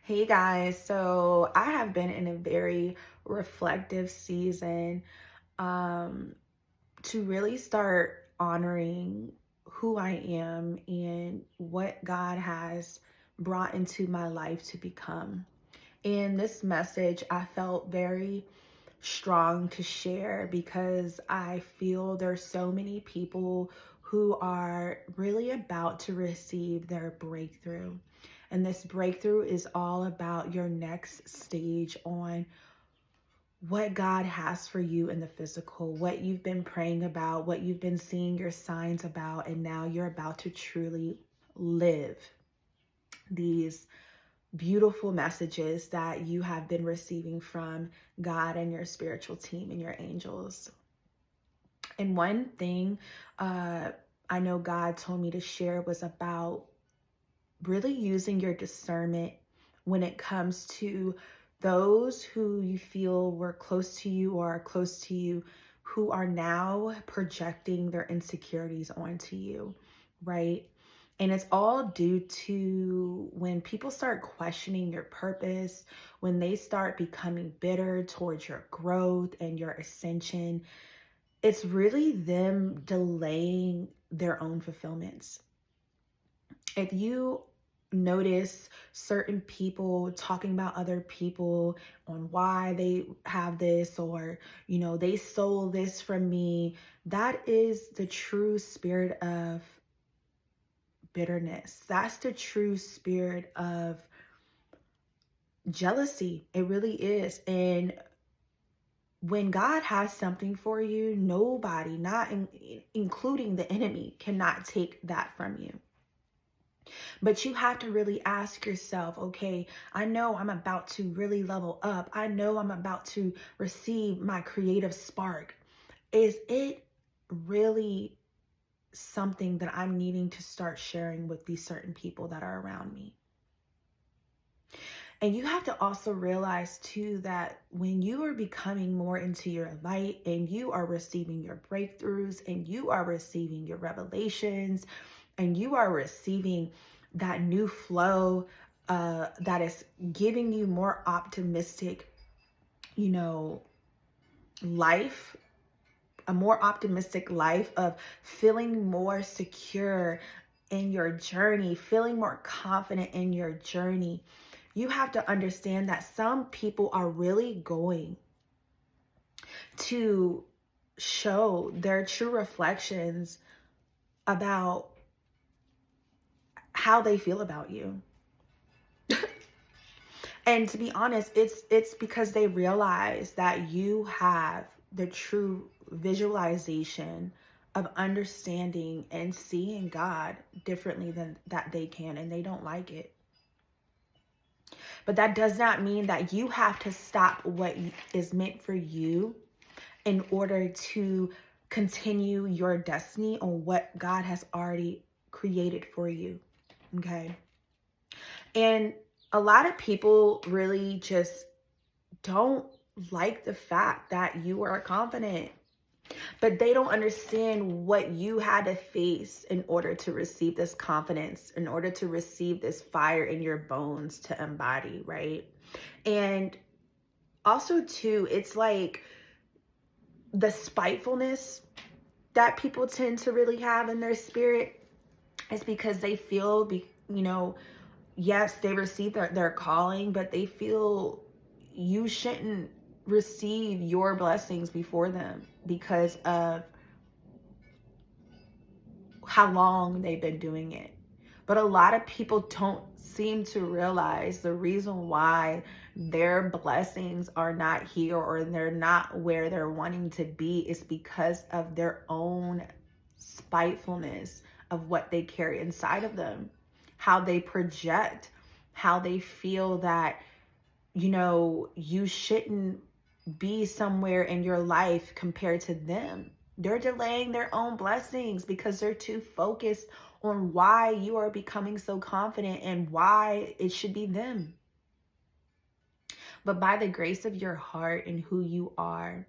Hey guys, so I have been in a very reflective season um, to really start honoring who I am and what God has brought into my life to become. In this message, I felt very strong to share because I feel there's so many people who are really about to receive their breakthrough. And this breakthrough is all about your next stage on what God has for you in the physical, what you've been praying about, what you've been seeing your signs about, and now you're about to truly live these beautiful messages that you have been receiving from God and your spiritual team and your angels. And one thing I know God told me to share was about really using your discernment when it comes to those who you feel were close to you or are close to you who are now projecting their insecurities onto you, right? And it's all due to when people start questioning your purpose, when they start becoming bitter towards your growth and your ascension, it's really them delaying their own fulfillments. If you notice certain people talking about other people on why they have this, or they stole this from me, that is the true spirit of bitterness. That's the true spirit of jealousy. It really is. And when God has something for you, nobody, including the enemy, cannot take that from you. But you have to really ask yourself, okay, I know I'm about to really level up. I know I'm about to receive my creative spark. Is it really something that I'm needing to start sharing with these certain people that are around me? And you have to also realize too that when you are becoming more into your light and you are receiving your breakthroughs and you are receiving your revelations and you are receiving that new flow that is giving you more optimistic, life, a more optimistic life of feeling more secure in your journey, feeling more confident in your journey. You have to understand that some people are really going to show their true reflections about how they feel about you. And to be honest, it's because they realize that you have the true visualization of understanding and seeing God differently than that they can, and they don't like it. But that does not mean that you have to stop what is meant for you in order to continue your destiny on what God has already created for you. Okay. And a lot of people really just don't like the fact that you are confident, but they don't understand what you had to face in order to receive this confidence, in order to receive this fire in your bones to embody, right? And also too, it's like the spitefulness that people tend to really have in their spirit is because they feel, yes, they receive their calling, but they feel you shouldn't receive your blessings before them because of how long they've been doing it. But a lot of people don't seem to realize the reason why their blessings are not here or they're not where they're wanting to be is because of their own spitefulness of what they carry inside of them, how they project, how they feel that, you shouldn't be somewhere in your life compared to them. They're delaying their own blessings because they're too focused on why you are becoming so confident and why it should be them. But by the grace of your heart and who you are,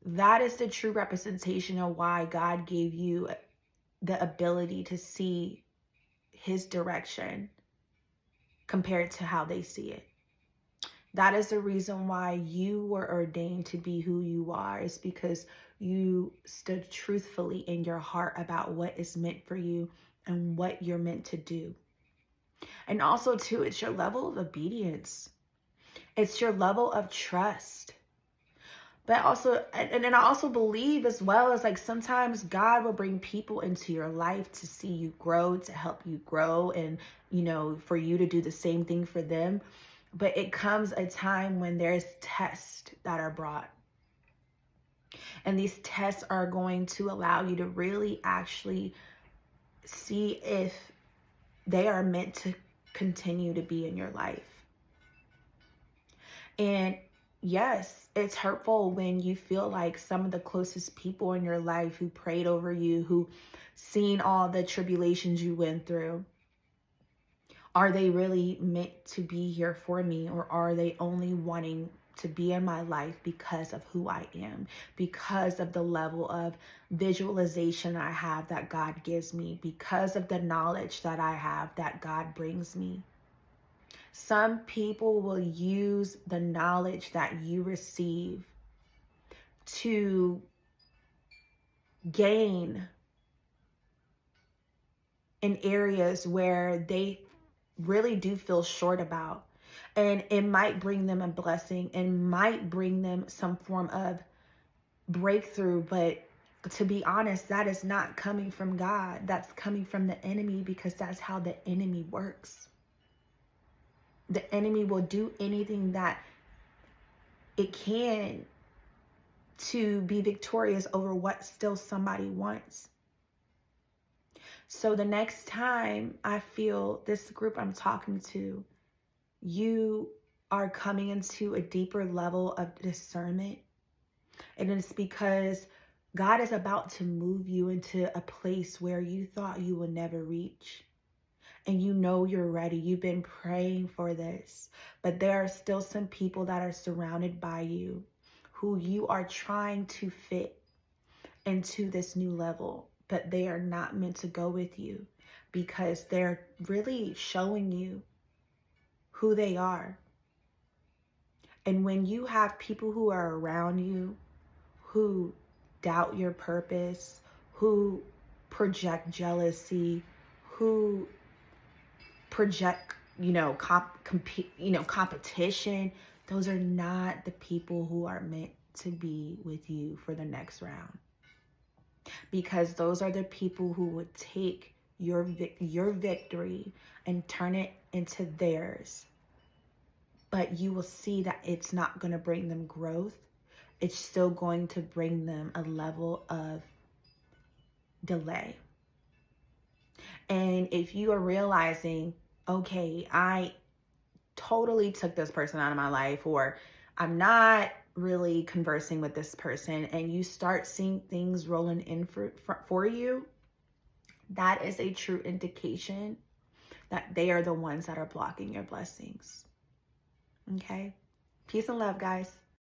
that is the true representation of why God gave you the ability to see his direction compared to how they see it. That is the reason why you were ordained to be who you are, is because you stood truthfully in your heart about what is meant for you and what you're meant to do. And also, too, it's your level of obedience. It's your level of trust. But also, and then I also believe as well as like sometimes God will bring people into your life to see you grow, to help you grow, and, you know, for you to do the same thing for them. But it comes a time when there's tests that are brought. And these tests are going to allow you to really actually see if they are meant to continue to be in your life. And yes, it's hurtful when you feel like some of the closest people in your life who prayed over you, who seen all the tribulations you went through, are they really meant to be here for me, or are they only wanting to be in my life because of who I am, because of the level of visualization I have that God gives me, because of the knowledge that I have that God brings me? Some people will use the knowledge that you receive to gain in areas where they really do feel short about. And it might bring them a blessing and might bring them some form of breakthrough. But to be honest, that is not coming from God. That's coming from the enemy, because that's how the enemy works. The enemy will do anything that it can to be victorious over what still somebody wants. So the next time I feel this group I'm talking to, you are coming into a deeper level of discernment, and it's because God is about to move you into a place where you thought you would never reach. And you know you're ready. You've been praying for this. But there are still some people that are surrounded by you who you are trying to fit into this new level. But they are not meant to go with you, because they're really showing you who they are. And when you have people who are around you who doubt your purpose, who project jealousy, who project, competition, those are not the people who are meant to be with you for the next round. Because those are the people who would take your victory and turn it into theirs. But you will see that it's not going to bring them growth. It's still going to bring them a level of delay. And if you are realizing, okay, I totally took this person out of my life, or I'm not really conversing with this person, and you start seeing things rolling in for you, that is a true indication that they are the ones that are blocking your blessings. Okay? Peace and love, guys.